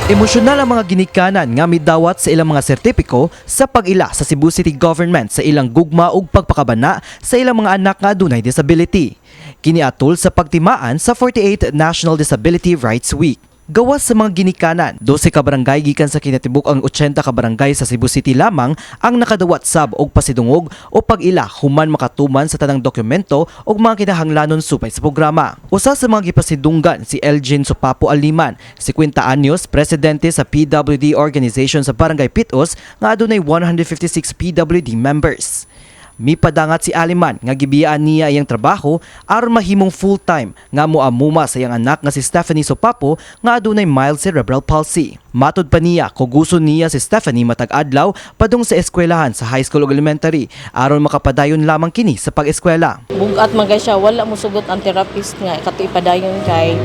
Emosyonal ang mga ginikanan nga midawat sa ilang mga sertipiko sa pag-ila sa Cebu City Government sa ilang gugma ug pagpakabana sa ilang mga anak nga adunay disability. Kiniatol sa pagtimaan sa 48th National Disability Rights Week. Gawas sa mga ginikanan, 12 ka barangay gikan sa kinatibuk ang 80 ka barangay sa Cebu City lamang ang nakadawat sab og pasidungog o pag-ila human makatuman sa tanang dokumento ug mga kinahanglanon supay sa programa. Usa sa mga gipasidunggan si Elgin Sopapo Aliman, 50 anyos, presidente sa PWD organization sa Barangay Pitos nga adunay 156 PWD members. Mipadangat si Aliman nga gibiyaan niya iyang trabaho aron mahimong full-time nga moamuma sa iyang anak nga si Stephanie Sopapo nga adunay mild cerebral palsy. Matud pa niya kung gusto niya si Stephanie matag adlaw padung sa eskwelahan sa high school ug elementary aron makapadayon lamang kini sa pag-eskwela. Bugat man kay siya, wala mo sugot ang therapist nga kato ipadayon kay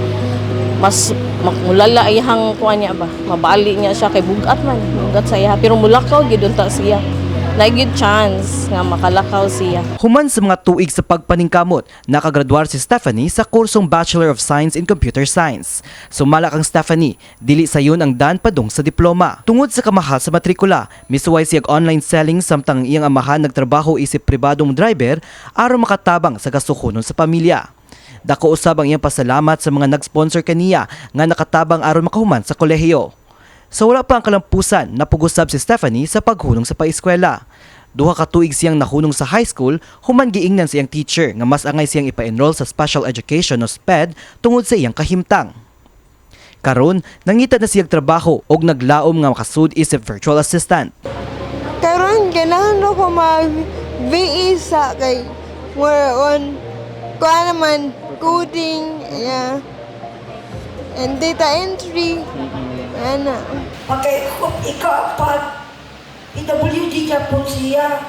mas mulala iyang kuan niya ba. Mabali niya siya kay bugat sa iya pero mulakaw gid unta siya. Nagid chance nga makalakaw siya. Human sa mga tuig sa pagpaningkamot, nakagraduar si Stephanie sa kursong Bachelor of Science in Computer Science. Sumala kang Stephanie, dili sayon ang daan padung sa diploma. Tungod sa kamahal sa matrikula, misuway siyag online selling samtang iyang amahan nagtrabaho isip pribadong driver aron makatabang sa gasukonon sa pamilya. Dako usab ang iyang pasalamat sa mga nag-sponsor kaniya nga nakatabang aron makahuman sa kolehiyo. Sa wala pa ang kalampusan, napugusab si Stephanie sa paghunong sa paeskwela. Duha ka tuig siyang nahunong sa high school, human giingnan siyang teacher nga mas angay siyang ipa-enroll sa special education o SPED tungod sa iyang kahimtang. Karon, nangita na siyang trabaho og naglaom nga makasud isip virtual assistant. Karon ganahan ako mag-VE sa kay more on kuha naman coding, yeah, and data entry. Ana. Okay, kung ikapat, PWD ka po siya.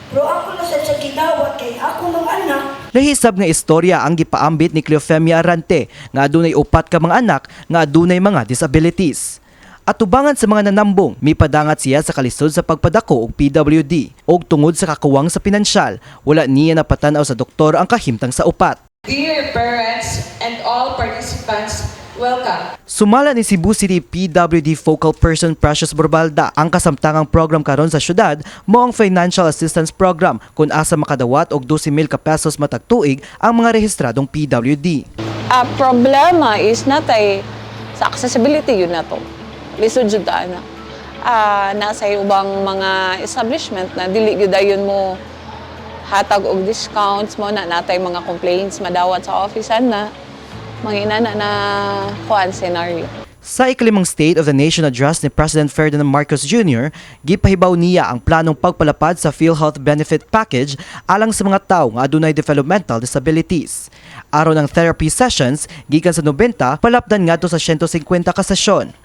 Pero ako na sa ginawat kay ako mga anak. Lahisab nga istorya ang gipaambit ni Cleofemia Arante nga adunay 4 ka mga anak nga adunay mga disabilities. At tubangan sa mga nanambong, mipadangat siya sa kalisod sa pagpadako og PWD og tungod sa kakuwang sa pinansyal, wala niya napatanaw sa doktor ang kahimtang sa upat. Dear parents and all participants, welcome. Sumala ni Cebu City PWD Focal Person Precious Borbalda ang kasamtangang program karon sa syudad mo ang Financial Assistance Program kung asa makadawat og 12,000 ka pesos matag tuig ang mga rehistradong PWD. Problema is natay sa accessibility yun na to. Lisod jud ta na. Nasa ubang mga establishment na dili gyud dayon mo hatag og discounts mo na natay mga complaints madawat sa office na mga inana na kuan scenario. Sa ikalimang State of the Nation address ni President Ferdinand Marcos Jr., gipahibaw niya ang planong pagpalapad sa PhilHealth Benefit Package alang sa mga tao nga adunay developmental disabilities. Aron ang therapy sessions, gikan sa 90, palapdan ngadto sa 150 ka sesyon.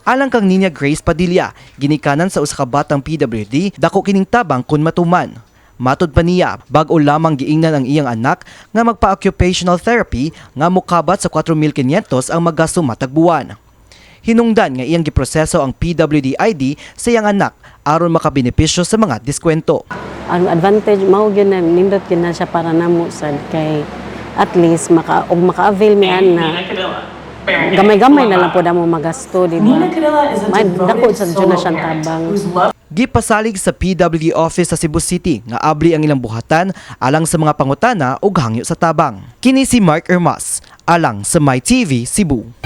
Alang kang Ninya Grace Padilla, ginikanan sa usa ka batang PWD, dako kining tabang kun matuman. Matud pa niya, bag-o lamang giingnan ang iyang anak nga magpa-occupational therapy nga mokabat sa 4,500 ang magasto matag buwan. Hinungdan nga iyang giproseso ang PWD ID sa iyang anak aron makabenepisyo sa mga diskwento. Ang advantage mao gyud na nindot gyud na siya para namo sad kay at least maka-avail mi na gamay-gamay na lang po damo magasto di ba? May dako sa jud na siyang tabang. Gipasalig sa PWD office sa Cebu City nga abli ang ilang buhatan alang sa mga pangutana ug hangyo sa tabang. Kini si Mark Ermas, alang sa MyTV Cebu.